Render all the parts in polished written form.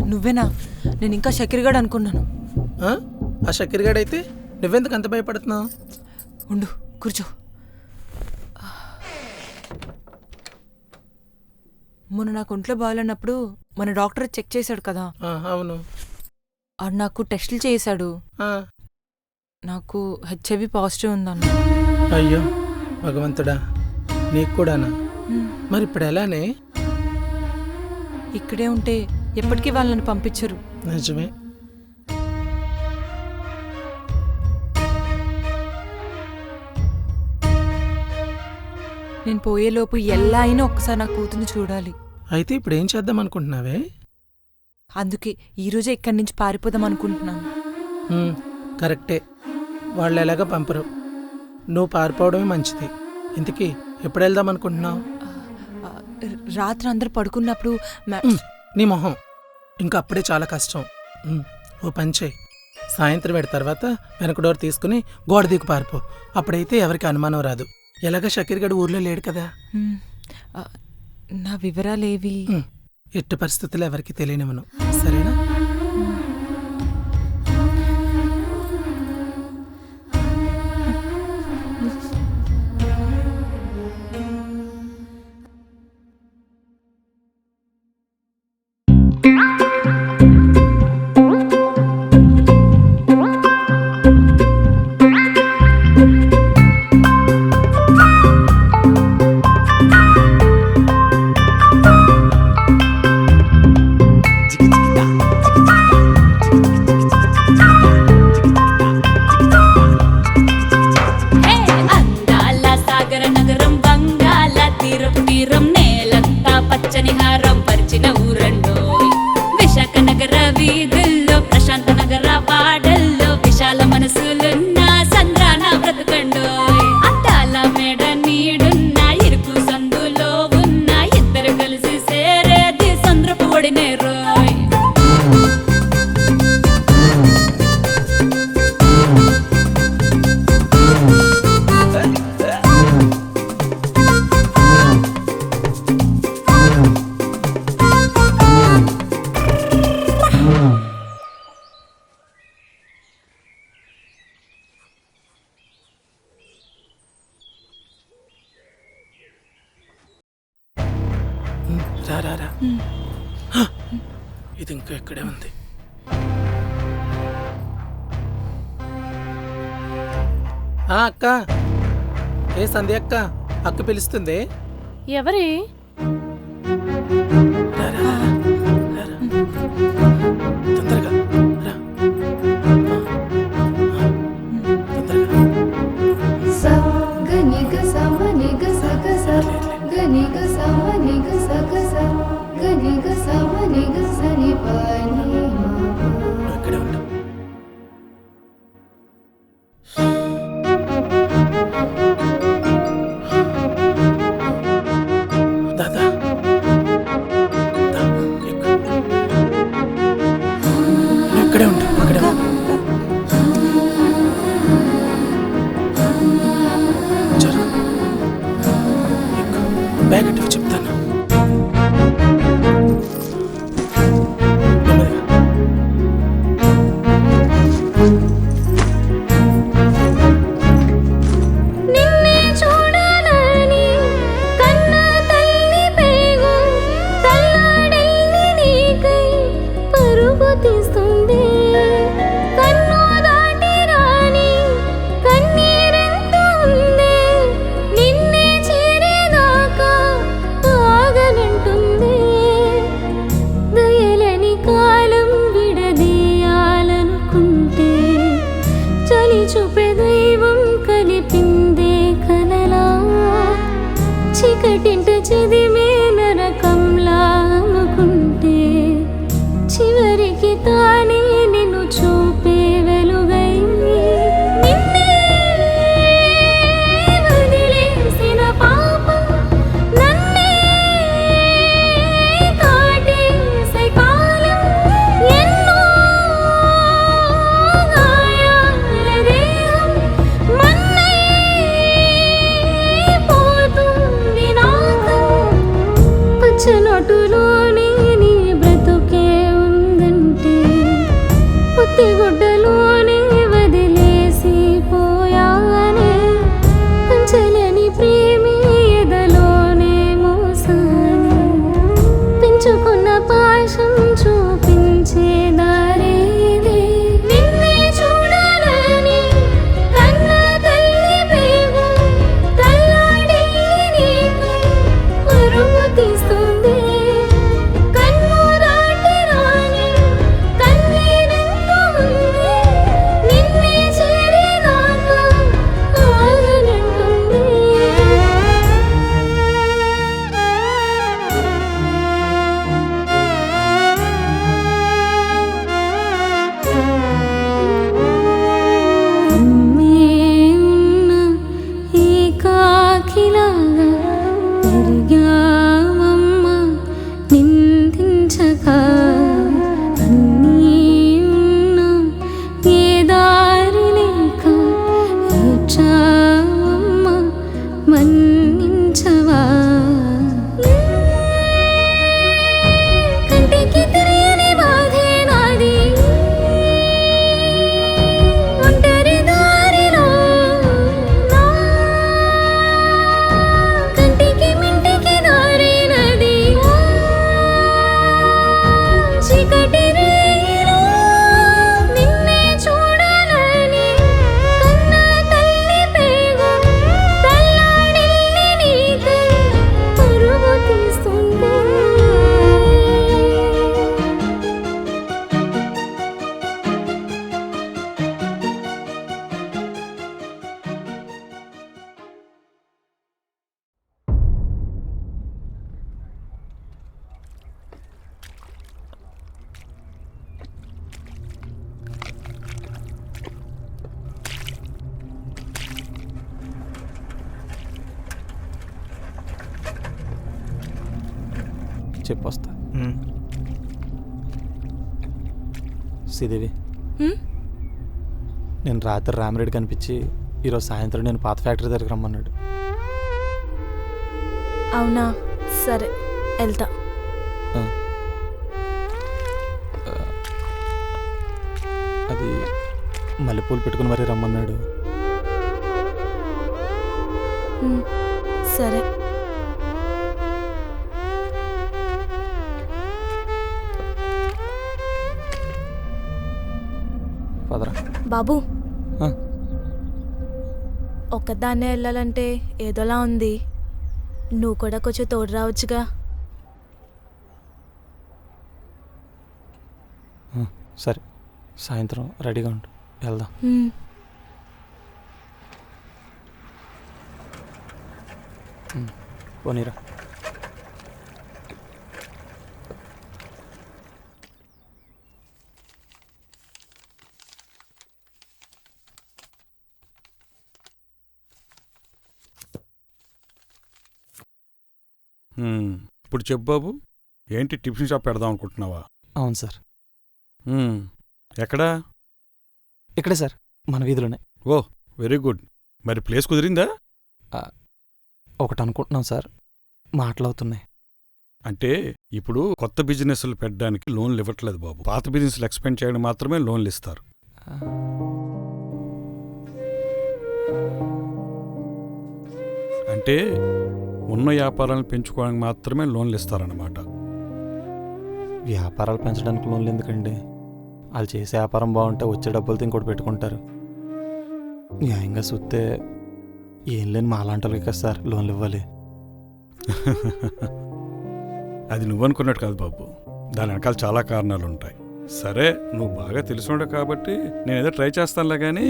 నువ్వేనా? నేను ఇంకా షకీర్గాడు అనుకున్నాను. ఆ షకీర్గాడు అయితే నువ్వెందుకు అంత భయపడుతున్నావు? ఉండు, కూర్చో. మొన్న నాకు ఒంట్లో బాగాలేనప్పుడు మన డాక్టర్ చెక్ చేశాడు కదా. అవును. ఆడు నాకు టెస్టులు చేశాడు. నాకు హెచ్ఐవి పాజిటివ్ ఉందన్న. అయ్యో భగవంతుడా, నీకు కూడానా? మరి ఇప్పుడు ఎలానే? ఇక్కడే ఉంటే ఎప్పటికీ వాళ్ళని పంపించరు. నిజమే. నేను పోయేలోపు ఎలా అయినా ఒక్కసారి నా కూతుర్ని చూడాలి. అయితే ఇప్పుడు ఏం చేద్దాం అనుకుంటున్నావే? అందుకే ఈరోజే ఇక్కడి నుంచి పారిపోదాం అనుకుంటున్నాను. కరెక్టే, వాళ్ళు ఎలాగ పంపరు, నువ్వు పారిపోవడమే మంచిది. ఇంతకీ ఎప్పుడు వెళ్దాం అనుకుంటున్నావు? రాత్రి అందరు పడుకున్నప్పుడు. నీ మొహం, ఇంకా అప్పుడే చాలా కష్టం. ఓ పని చేయి, సాయంత్రం వేడి తర్వాత వెనక డోర్ తీసుకుని గోడ దిక్కు పారిపో. అప్పుడైతే ఎవరికి అనుమానం రాదు. ఎలాగ షకీర్గాడు ఊర్లో లేడు కదా. నా వివరాలేవి ఎట్టి పరిస్థితుల్లో ఎవరికి తెలియనివ్వను, సరేనా? రా, ఇది ఇంకా ఇక్కడే ఉంది. అక్క, ఏ సంధ్య అక్క, అక్క పిలుస్తుంది. ఎవరి? తొందరగా రా, ఇక్కడే ఉండు. ఇక్కడే ఉండు, ఇక్కడే ఉండు. బ్యాగ్ ఇటు చెప్తాను. చీకటింట చదివే నరకంలా అనుకుంటే చివరికి తానే నిన్ను చూపే వెలుగై నిన్నే వదిలేసిన పాపం నన్నే కాటేసే కాలం ఎన్నో గాయాల దేహం మన్నై పంచనోటులోనే నీ బ్రతుకే ఉందంటే పుత్తిగుడ్డలోనే వదిలేసి పోయానే పంచలేని ప్రేమి ఎదలోనే మోసానే పెంచుకున్న పాశం చూపించే దారేది నిన్నే చూడాలని కన్న తల్లి పేగు తల్లాడి నీకు పరుగు తీస్తుంది కన్ను దాటి రాని కన్నీరెంతో ఉంది నిన్నే చేరేదాకా ఆగనంటుంది అమ్మే ఉన్న ఏకాకిలాగా తిరిగావమ్మ నిందించక అన్నీ ఉన్న ఏ దారి లేక ఏడ్చావమ్మ మన్నించవా కంటికి తెలియని బాధే నాది ఒంటరి దారిలో నా కంటికి మింటికి దారి నది చీకటి రేయిలో నిన్నే చూడాలని కన్న తల్లి పేగు తల్లాడిల్లి నీకు పరుగు తీస్తుంది చెప్పొస్తా. శ్రీదేవి, హ్మ్? నేను రాత్రి రామిరెడ్డి కనిపించి ఈరోజు సాయంత్రం నేను పాత ఫ్యాక్టరీ దగ్గరికి రమ్మన్నాడు. అవునా, సరే వెళ్తా. ఆ. అది మల్లెపూలు పెట్టుకుని మరీ రమ్మన్నాడు. హ్మ్, సరే. పదరా. బాబు, ఆ, ఒక్కదాన్నే వెళ్ళాలంటే ఏదోలా ఉంది. నువ్వు కూడా కొంచెం తోడు రావచ్చుగా. సరే, సాయంత్రం రెడీగా ఉండు, వెళ్దాం. హ్మ్. పోనీరా. ఇప్పుడు చెప్పు బాబు, ఏంటి టిఫిన్ షాప్ పెడదాం అనుకుంటున్నావా? అవును సార్. ఎక్కడా? ఇక్కడే సార్, మన వీధిలోనే. ఓ, వెరీ గుడ్. మరి ప్లేస్ కుదిరిందా? ఒకటి అనుకుంటున్నాం సార్, మాటలవుతున్నాయి. అంటే ఇప్పుడు కొత్త బిజినెస్లు పెట్టడానికి లోన్లు ఇవ్వట్లేదు బాబు. పాత బిజినెస్లు ఎక్స్పెండ్ చేయడం మాత్రమే లోన్లు ఇస్తారు. అంటే ఉన్న వ్యాపారాలను పెంచుకోవడానికి మాత్రమే లోన్లు ఇస్తారన్నమాట. వ్యాపారాలు పెంచడానికి లోన్లు ఎందుకండి? వాళ్ళు చేసే వ్యాపారం బాగుంటే వచ్చే డబ్బులతో ఇంకోటి పెట్టుకుంటారు. న్యాయంగా చూస్తే ఏం లేని మాలాంటి వాళ్ళకి కదా సార్ లోన్లు ఇవ్వాలి. అది నువ్వనుకున్నట్టు కాదు బాబు, దాని వెనకాల చాలా కారణాలు ఉంటాయి. సరే, నువ్వు బాగా తెలిసినోడు కాబట్టి నేను ఏదో ట్రై చేస్తానులే. కానీ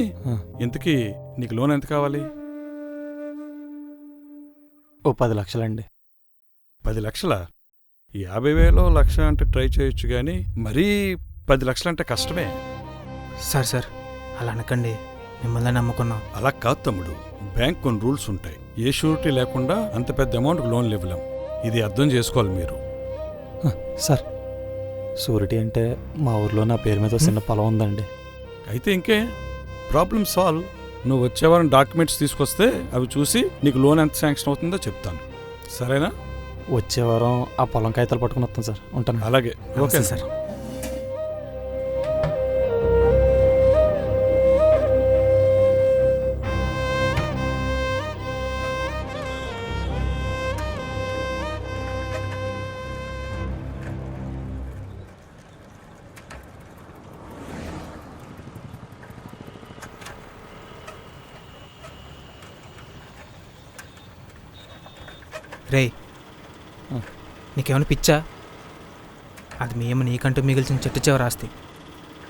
ఇంతకీ నీకు లోన్ ఎంత కావాలి? ఓ 10 లక్షలండి. 10 లక్షలా? 50,000 లక్ష అంటే ట్రై చేయొచ్చు, కానీ మరీ 10 లక్షలంటే కష్టమే. సార్ అలా అనకండి, మిమ్మల్ని నమ్ముకున్నాం. అలా కాదు తమ్ముడు, బ్యాంక్ కొన్ని రూల్స్ ఉంటాయి. ఏ షూరిటీ లేకుండా అంత పెద్ద అమౌంట్ లోన్లు ఇవ్వలేం. ఇది అర్థం చేసుకోవాలి మీరు. సార్, షూరిటీ అంటే మా ఊర్లో నా పేరు మీద చిన్న పొలం ఉందండి. అయితే ఇంకే ప్రాబ్లమ్ సాల్వ్. నువ్వు వచ్చేవారం డాక్యుమెంట్స్ తీసుకొస్తే అవి చూసి నీకు లోన్ ఎంత శాంక్షన్ అవుతుందో చెప్తాను, సరేనా? వచ్చే వారం ఆ పొలం కాగితాలు పట్టుకుని వస్తాను సార్. ఉంటాను. అలాగే ఓకే సార్. రే నీకేమైనా పిచ్చా? అది మేము నీకంటూ మిగిల్చిన చెట్టు చివరి ఆస్తి.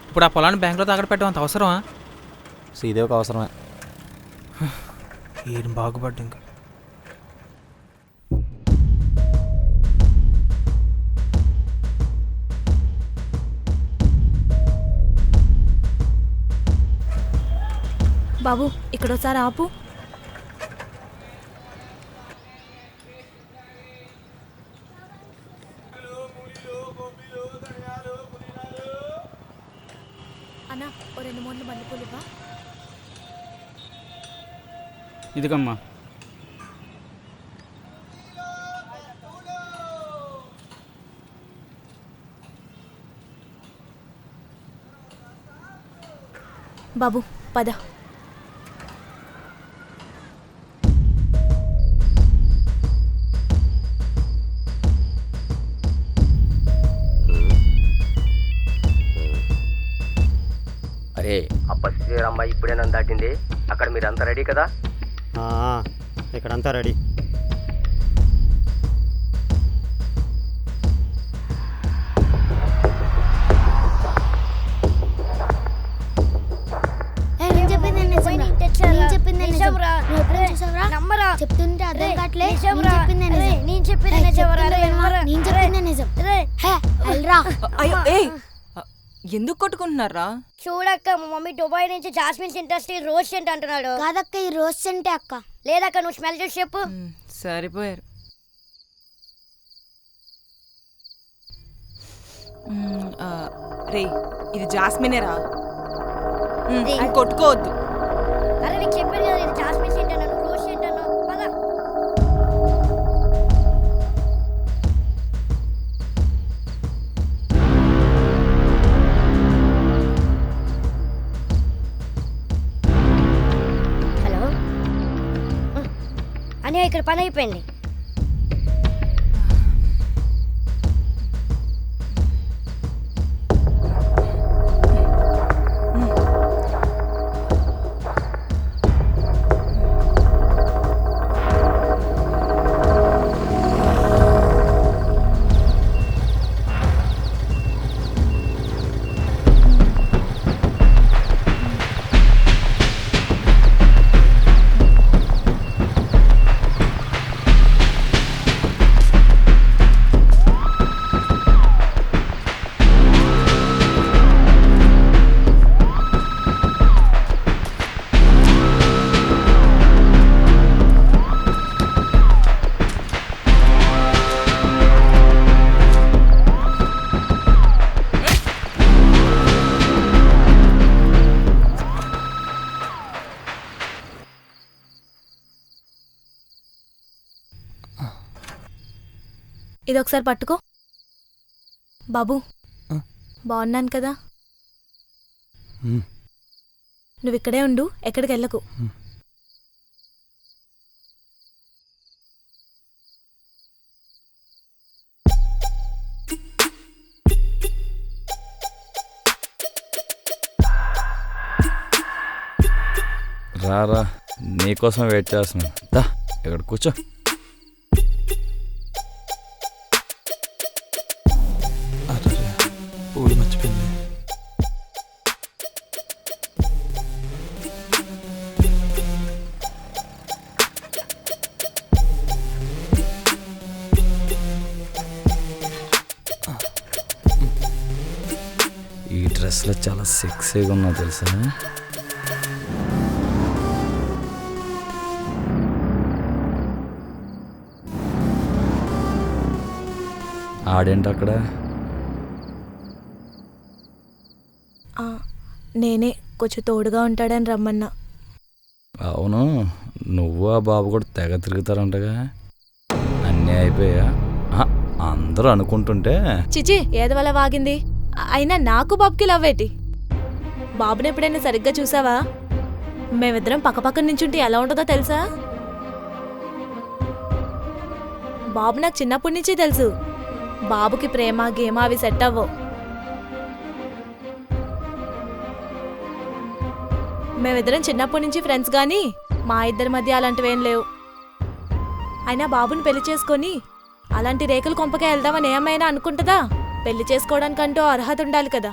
ఇప్పుడు ఆ పొలాన్ని బ్యాంకులో తాగడ పెట్టడం అంత అవసరమా? ఇదే ఒక అవసరమే. ఏం బాగుపడ్డా ఇంకా. బాబు ఇక్కడోసారి ఆపు. అన్నా ఓ 2 మూటలు మల్లెపూలు ఇవ్వా? ఇదిగమ్మా. బాబు పద. అరే ఆ బస్సు అమ్మాయి ఇప్పుడే నన్ను దాటింది. అక్కడ మీరంతా రెడీ కదా? ఇక్కడంతా రెడీ. చెప్తుంటే అర్థం కావట్లే. నేను చెప్పింది నిజం. ఎందుకు కొట్టుకుంటున్నారా? చూడక్క, మా మమ్మీ దుబాయ్ నుంచి జాస్మిన్స్ ఇండస్ట్రియల్ రోజ్ సెంట్ అంటున్నాడు. కాదక్క, ఈ రోజ్ సెంటే అక్క. లేదక్క, నువ్వు స్మెల్ చూసి చెప్పు. సరిపోయారు. రే ఇది జాస్మినేరా, కొట్టుకోవద్దు. అరే నీకు చెప్పాను కదా, ఇది జాస్మిన్ సెంట్ అన్నాను, రోజ్ సెంట్ అన్నావు. పద. హలో అని ఇక్కడ పని అయిపోయింది. ఇది ఒకసారి పట్టుకో బాబు. బాగున్నాను కదా? నువ్వు ఇక్కడే ఉండు, ఎక్కడికి వెళ్ళకు. రారా, నీకోసం వెయిట్ చేస్తున్నా. దా ఇక్కడ కూర్చో. పూలు మర్చిపోయింది. ఈ డ్రెస్లో చాలా సెక్సీగా ఉన్నావు తెలుసా? ఆడేంటి అక్కడ? నేనే కొంచెం తోడుగా ఉంటాడని రమ్మన్నా. అవును, నువ్వు ఆ బాబు కూడా తెగ తిరుగుతారంటగా. అన్నీ అన్నీ అయిపోయా అందరూ అనుకుంటుంటే చిచి ఏది వల్ల వాగింది. అయినా నాకు బాబుకి లవ్వేటి? బాబుని ఎప్పుడైనా సరిగ్గా చూసావా? మేమిద్దరం పక్కపక్కన నించుంటే ఎలా ఉంటుందో తెలుసా? బాబు నాకు చిన్నప్పటి నుంచి తెలుసు. బాబుకి ప్రేమ గేమ అవి సెట్ అవ్వవు. మేమిద్దరం చిన్నప్పటి నుంచి ఫ్రెండ్స్ కానీ మా ఇద్దరి మధ్య అలాంటివేం లేవు. అయినా బాబుని పెళ్లి చేసుకొని అలాంటి రేకులు కొంపకే వెళ్దామని ఏమైనా అనుకుంటుందా? పెళ్లి చేసుకోవడానికంటూ అర్హత ఉండాలి కదా.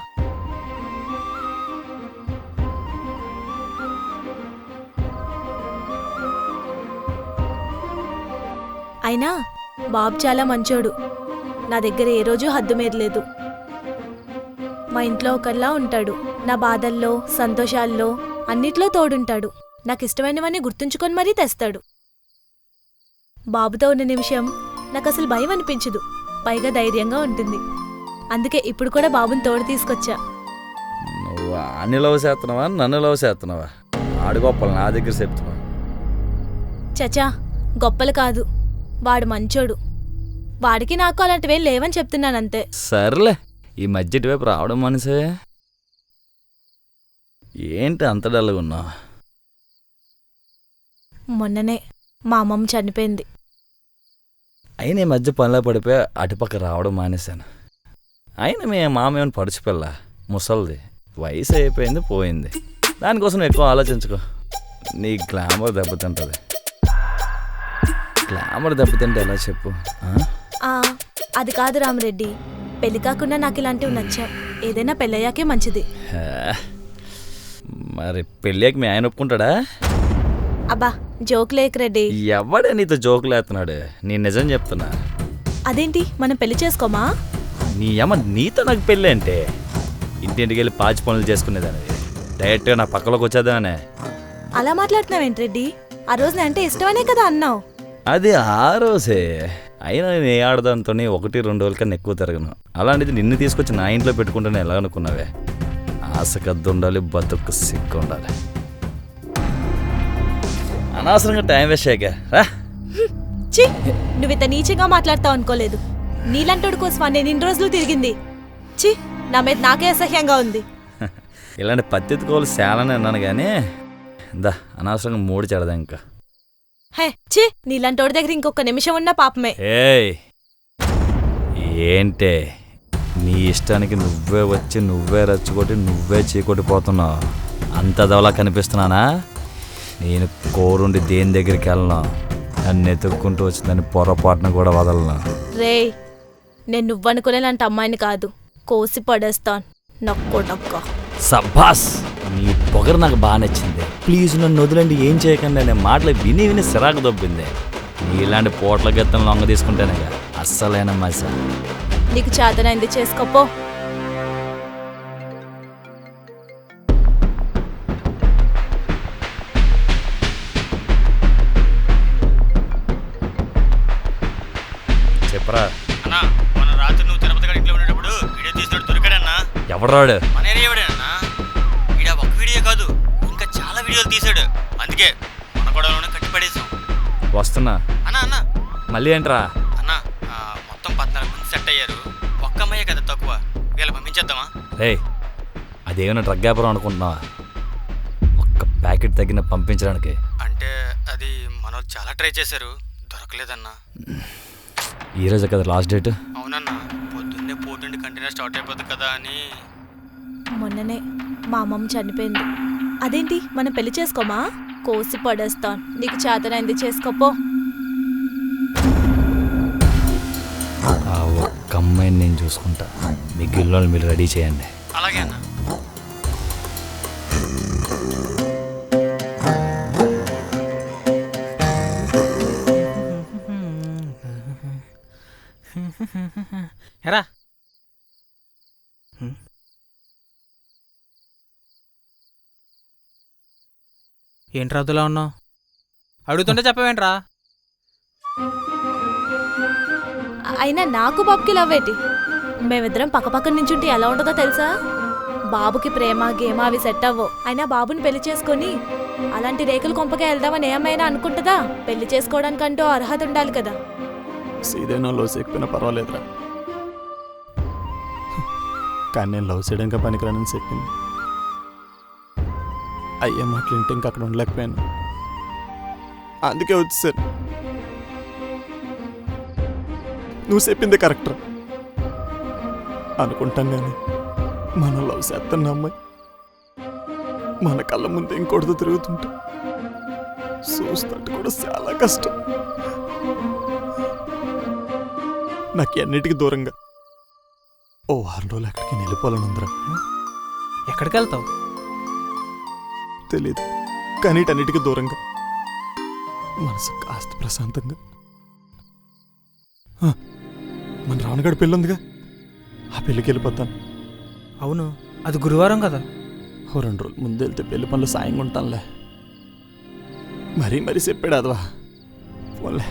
అయినా బాబు చాలా మంచోడు. నా దగ్గర ఏ రోజు హద్దు మీద లేదు. మా ఇంట్లో ఒకరిలా ఉంటాడు. నా బాధల్లో సంతోషాల్లో అన్నిట్లో తోడుంటాడు. నాకు ఇష్టమైనవన్నీ గుర్తుంచుకొని మరీ తెస్తాడు. బాబుతో ఉన్న నిమిషం నాకు అసలు భయం అనిపించదు, పైగా ధైర్యంగా ఉంటుంది. అందుకే ఇప్పుడు కూడా బాబుని తోడు తీసుకొచ్చా. నువ్వు అన్ని లవ్ చేస్తున్నావా నన్ను లవ్ చేస్తున్నావా? ఆడు గొప్పలు నా దగ్గర చెప్తున్నావు. చచా గొప్పలు కాదు, వాడు మంచోడు. వాడికి నాకు అలాంటివేం లేవని చెప్తున్నానంతే. సర్లే, ఈ మధ్య ఇటువైపు రావడం మనిషే ఏంటి అంత డల్గా ఉన్నావు? మొన్ననే మా అమ్మమ్మ చనిపోయింది. అయినా ఈ మధ్య పనిలో పడిపోయి అటుపక్క రావడం మానేశాను. అయినా మీ మామేమని పడిచిపిల్ల ముసలిది, వయసు అయిపోయింది పోయింది. దానికోసం ఎక్కువ ఆలోచించుకో, నీ గ్లామర్ దెబ్బతింటుంది. గ్లామర్ దెబ్బతింటే ఎలా చెప్పు? అది కాదు రామరెడ్డి, పెళ్లి కాకుండా నాకు ఇలాంటివి నచ్చా. ఏదైనా పెళ్ళయ్యాకే మంచిది. మరి పెళ్ళాక మీ ఆయన ఒప్పుకుంటాడా? అబ్బా జోక్ లేక రెడ్డి. ఎవడే నీతో జోకులు వేస్తున్నాడు? నీ నిజం చెప్తున్నా. అదేంటి మనం పెళ్లి చేసుకోమా? నీ అమ్మ నీతో నాకు పెళ్ళి అంటే ఇంటింటికి వెళ్ళి పాచి పనులు చేసుకునేదాన్ని, డైరెక్ట్గా నా పక్కలోకి వచ్చేదానే. అలా మాట్లాడుతున్నావేంటి రెడ్డి? ఆ రోజు అంటే ఇష్టమనే కదా అన్నావు. అది ఆ రోజే. అయినా నేను ఏ ఆడదాంతో 1-2 రోజుల కన్నా ఎక్కువ తిరగను. అలాంటిది నిన్ను తీసుకొచ్చి నా ఇంట్లో పెట్టుకుంటాను ఎలా అనుకున్నావే? ఆశకద్దు ఉండాలి, బతుకు సిగ్గు ఉండాలి. అనవసరంగా టైం వేస్ట్ చేయక రా. ఛీ, నువ్వు ఇంత నీచంగా మాట్లాడతావు అనుకోలేదు. నీలంటోడి కోసం నేను ఇన్ని రోజులు తిరిగింది. ఛీ, నా మీద నాకే అసహ్యంగా ఉంది. ఇలాంటి పద్ధతికోలు శాలనే అన్నాను కానీ దా అనవసరంగా మూడు చెడదా ఇంకా. హే ఛీ, నీలంటోడి దగ్గర ఇంకొక నిమిషం ఉన్నా పాపమే. ఏయ్ ఏంటే నీ ఇష్టానికి నువ్వే వచ్చి నువ్వే రచ్చుకొట్టి నువ్వే చీకొట్టిపోతున్నావు. అంత దవలా కనిపిస్తున్నానా? నేను కోరుండి దేని దగ్గరికి వెళ్ళను, నన్ను ఎతుక్కుంటూ వచ్చిందని పొరపాటున కూడా వదలను. రే, నేను నువ్వనుకునేలాంటి అమ్మాయిని కాదు, కోసి పడేస్తాను నక్కోటక్క. సబ్బాస్, నీ పొగరు నాకు బాగా నచ్చింది. ప్లీజ్ నన్ను వదిలండి, ఏం చేయకండి అనే మాటలు విని విని సిరాకు దొబ్బింది. నీలాంటి పోట్ల గెత్తను లొంగ తీసుకుంటేనే అస్సలైన మజా. నీకు చేతనైంది చేసుకోపో. చెప్పరా. అన్నా, మన రాత్రి నువ్వు తిరుపతి గడి ఇంట్లో ఉండేటప్పుడు వీడియో తీసినట్టు దొరికాడన్నా. ఎవరాడు? మన ఏరియావాడేనా? వీడియో ఒక వీడియో కాదు, ఇంకా చాలా వీడియోలు తీసాడు. అందుకే మన గొడవలోనే కట్టి పడేసాం. వస్తున్నా. అన్నా మళ్ళీ ఏంట్రా? అన్నా, మొత్తం 14 మంది సెట్ అయ్యారు. ఒక్క అమ్మాయే కదా తక్కువ, వీళ్ళు పంపించేద్దామా? రే, అదేమైనా డ్రగ్ వ్యాపారం అనుకుంటున్నావా? ఒక్క ప్యాకెట్ తగ్గిన పంపించడానికి. అంటే అది మనోళ్ళు చాలా ట్రై చేశారు, దొరకలేదన్నా. ఈరోజు కదా లాస్ట్ డేట్. అవునన్నా, పొద్దున్నే పోతుండి కంటిన్యూ స్టార్ట్ అయిపోతుంది కదా అని. మొన్ననే మా అమ్మమ్మ చనిపోయింది. అదేంటి మనం పెళ్లి చేసుకోమా? కోసి పడేస్తాను, నీకు చేతనైంది చేసుకోపో. ఆ ఒక్క అమ్మాయిని నేను చూసుకుంటా, మీ గిల్లోని మీరు రెడీ చేయండి. అలాగే అన్నా. ఎరా ఏంట్రా అదులా ఉన్నావు? అడుగుతుంటే చెప్పవేంట్రా? అయినా నాకు బాబుకి లవ్వేటి? మేమిద్దరం పక్కపక్కన నించుంటే ఎలా ఉంటుందో తెలుసా? బాబుకి ప్రేమ గేమ అవి సెట్ అవ్వవు. అయినా బాబుని పెళ్లి చేసుకొని అలాంటి రేకులు కొంపకే వెళ్దామని ఏమైనా అనుకుంటుందా? పెళ్లి చేసుకోవడానికంటూ అర్హత ఉండాలి కదా. సీదేనో లవ్ చేయకపోయినా పర్వాలేదురా, కానీ నేను లవ్ చేయడానికి పనికిరానని చెప్పింది. అయ్యే మాటలు ఇంటి ఇంకా అక్కడ ఉండలేకపోయాను, అందుకే వచ్చేసాను. నువ్వు చెప్పింది కరెక్టరా అనుకుంటాం, కానీ మనం లవ్ చేస్తాను అమ్మాయి మన కళ్ళ ముందు ఇంకోటితో తిరుగుతుంటే చూస్తుంటే కూడా చాలా కష్టం. నాకు అన్నిటికీ దూరంగా ఓ 6 రోజులు ఎక్కడికి వెళ్ళిపోవాలని ఉందిరా. ఎక్కడికి వెళ్తావు? తెలీదు, కానీ ఇటన్నిటికీ దూరంగా మనసు కాస్త ప్రశాంతంగా. మన రావణగాడి పెళ్ళి ఉందిగా, ఆ పెళ్ళికి వెళ్ళిపోతాను. అవును, అది గురువారం కదా. ఓ 2 రోజులు ముందు వెళ్తే పెళ్లి పనులు సాయంగా ఉంటానులే. మరీ చెప్పాడు అదవా పోన్లే.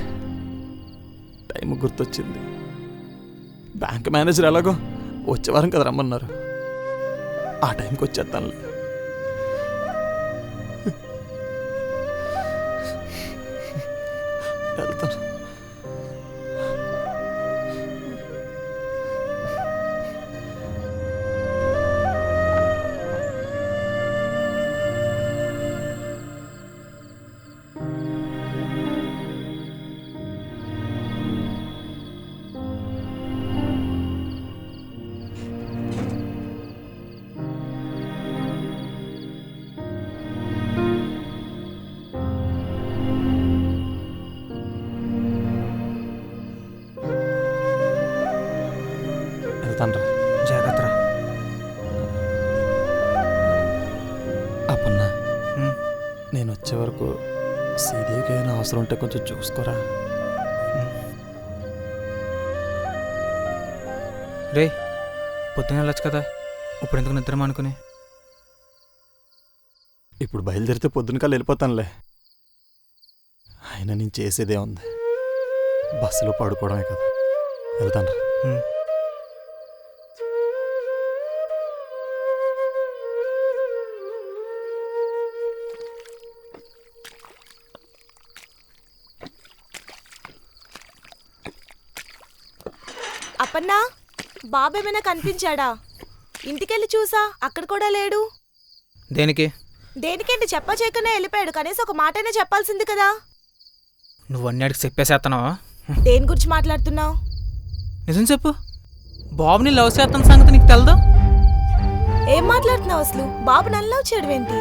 టైం గుర్తొచ్చింది, బ్యాంక్ మేనేజర్ ఎలాగో వచ్చే వారం కదా రమ్మన్నారు, ఆ టైంకి వచ్చేస్తానులే. వెళ్తాను. వెళ్తానరా. జాగ్రత్త. అప్పన్నా, నేను వచ్చే వరకు శ్రీదేవికి ఏదైనా అవసరం ఉంటే కొంచెం చూసుకోరా. రే, పొద్దున వెళ్ళొచ్చు కదా, ఇప్పుడు ఎందుకు నిద్ర అనుకుని? ఇప్పుడు బయలుదేరితే పొద్దున కల్లా వెళ్ళిపోతానులే. అయినా నేను చేసేదే ఉంది, బస్సులో పడుకోవడమే కదా. వెళ్తాను. అప్పన్నా, బాబు ఏమైనా కనిపించాడా? ఇంటికెళ్ళి చూసా, అక్కడ కూడా లేడు. దేనికి? దేనికేంటి, చెప్పా చేయకనే వెళ్ళిపోయాడు. కనీసం ఒక మాటైనా చెప్పాల్సింది కదా. నువ్వు అన్నిటికి చెప్పేసేస్తున్నావా? దేని గురించి మాట్లాడుతున్నావు? నిజం చెప్పు, బాబుని లవ్ చేస్తున్న సంగతి నీకు తెలదు? ఏం మాట్లాడుతున్నావు అసలు? బాబు నన్ను లవ్ చేయడం ఏంటి?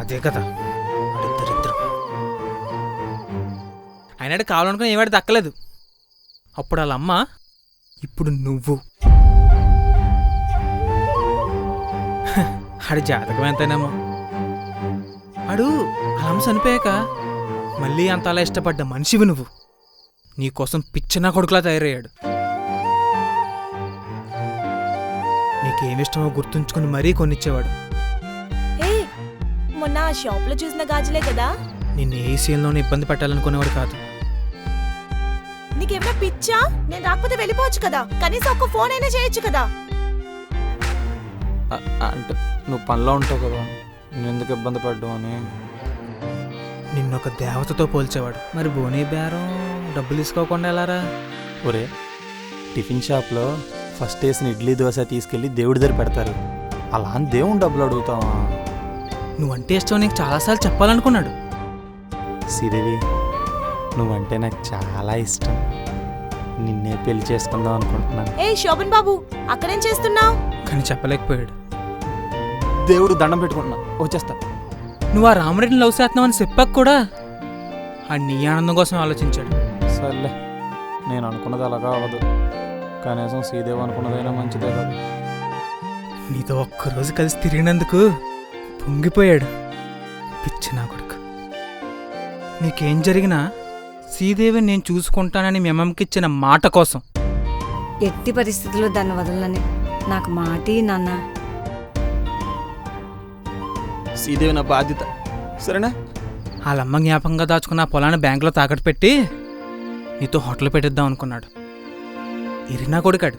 అదే కదా దరిద్రం. అయినాడు కావాలనుకుని ఏవాడి దక్కలేదు. అప్పుడు వాళ్ళ అమ్మ, ఇప్పుడు నువ్వు. ఆడి జాతకం ఎంతనేమో. ఆడు వాళ్ళ అమ్మ చనిపోయాక మళ్ళీ అంత అలా ఇష్టపడ్డ మనిషివి నువ్వు. నీకోసం పిచ్చనా కొడుకులా తయారయ్యాడు. నీకేమిష్టమో గుర్తుంచుకుని మరీ కొనిచ్చేవాడు. మొన్న ఆ షాప్లో చూసిన గాజులే కదా. నిన్ను ఏ సీన్లోనే ఇబ్బంది పెట్టాలనుకునేవాడు కాదు. నీకేమైనా పిచ్చా? నేను రాకపోతే వెళ్ళిపోవచ్చు కదా, కనీసం ఒక్క ఫోన్ అయినా చేయొచ్చు కదా. అంటే నువ్వు పనిలో ఉంటావు కదా, నేను ఎందుకు ఇబ్బంది పడ్డావు అని. నిన్నొక దేవతతో పోల్చేవాడు. మరి బోనీ బేరం డబ్బులు తీసుకోకుండా ఎలారా? ఒరే, టిఫిన్ షాప్లో ఫస్ట్ వేసిన ఇడ్లీ దోశ తీసుకెళ్ళి దేవుడి దగ్గర పెడతారు, అలా అని దేవుని డబ్బులు అడుగుతావా? నువ్వంటే ఇష్టం నీకు చాలాసార్లు చెప్పాలనుకున్నాడు. శ్రీదేవి, నువ్వంటే నాకు చాలా ఇష్టం, నిన్నే పెళ్లి చేసుకుందాం అనుకుంటున్నాను. ఏ శోభన్ బాబు, అక్కడేం చేస్తున్నావు? కానీ చెప్పలేకపోయాడు. దేవుడు దండం పెట్టుకుంటున్నా, వచ్చేస్తా. నువ్వు ఆ రామరెడ్డిని లవ్ చేస్తున్నావని చెప్పాక కూడా ఆ నీ ఆనందం కోసం ఆలోచించాడు. సర్లే, నేను అనుకున్నది అలాగా అవ్వదు, కనీసం శ్రీదేవి అనుకున్నదైనా మంచిదే కదా. నీతో ఒక్కరోజు కలిసి తిరిగినందుకు పొంగిపోయాడు పిచ్చి నా కొడుకు. నీకేం జరిగినా శ్రీదేవిని నేను చూసుకుంటానని మీ అమ్మకి ఇచ్చిన మాట కోసం ఎట్టి పరిస్థితుల్లో దాన్ని వదలని నాకు మాటి నాన్న. శ్రీదేవి నా బాధ్యత, సరేనా? వాళ్ళమ్మ జ్ఞాపకంగా దాచుకున్న ఆ పొలాన్ని బ్యాంకులో తాకట్టు పెట్టి నీతో హోటల్ పెట్టిద్దాం అనుకున్నాడు. ఇరినా కొడుకాడు.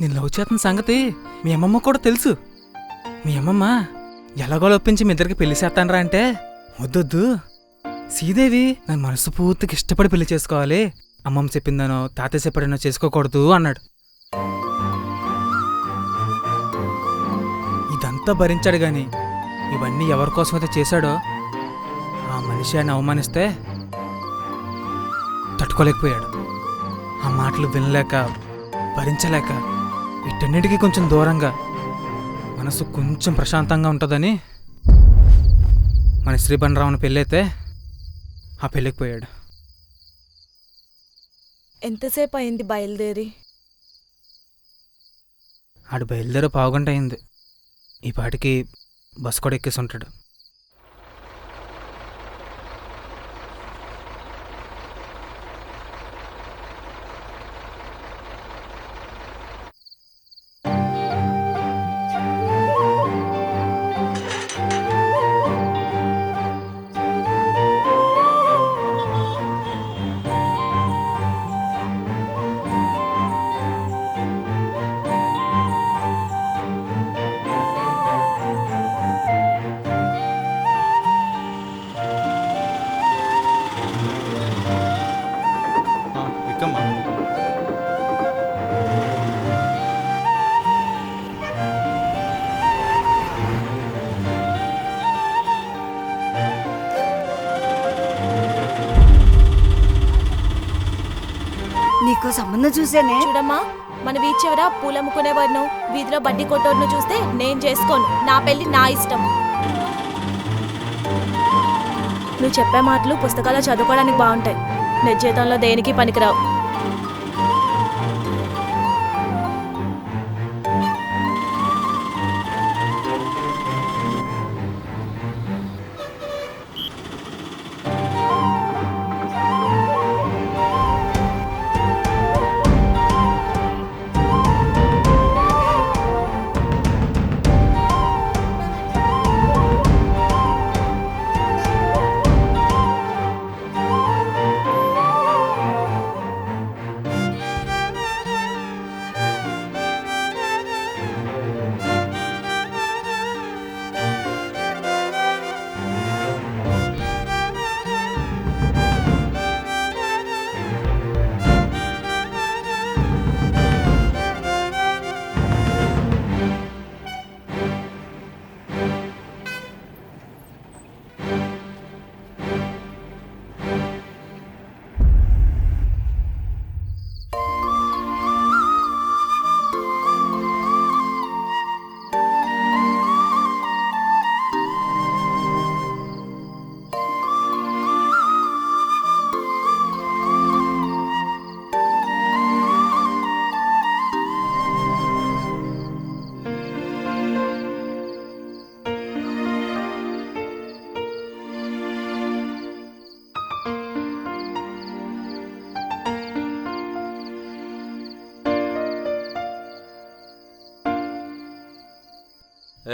నేను లవ్ చేస్తున్న సంగతి మీ అమ్మమ్మ కూడా తెలుసు. మీ అమ్మమ్మ ఎలాగో ఒప్పించి మీ ఇద్దరికి పెళ్లి చేస్తానరా అంటే వద్దొద్దు, శ్రీదేవి నన్ను మనస్ఫూర్తికి ఇష్టపడి పెళ్లి చేసుకోవాలి, అమ్మమ్మ చెప్పిందనో తాతయ్య చెప్పాడనో చేసుకోకూడదు అన్నాడు. ఇదంతా భరించాడు గాని ఇవన్నీ ఎవరి కోసమైతే చేశాడో ఆ మనిషి ఆయన అవమానిస్తే తట్టుకోలేకపోయాడు. ఆ మాటలు వినలేక భరించలేక వీటన్నిటికీ కొంచెం దూరంగా మనసు కొంచెం ప్రశాంతంగా ఉంటుందని మన శ్రీబనరావుని పెళ్ళైతే ఆ పెళ్ళికి పోయాడు. ఎంతసేపు అయింది బయలుదేరి? ఆడు బయలుదేరి పావుగంట అయింది. ఈ పాటికి బస్సు కూడా ఎక్కేసి ఉంటాడు. ఎక్కమ్మా. నీకో సంబంధం చూసేనే. చూడమ్మా, మన వీధి చివర పూలమ్ముకునేవాడిను, వీధిలో బడ్డీ కొట్టోడును చూస్తే నేను చేసుకోను. నా పెళ్లి నా ఇష్టం. నువ్వు చెప్పే మాటలు పుస్తకాల్లో చదువుకోవడానికి బాగుంటాయి, నిజ జీవితంలో దేనికి పనికిరావు.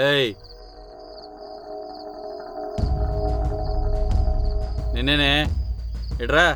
ఏయ్, నిన్నేనే ఇట్రా.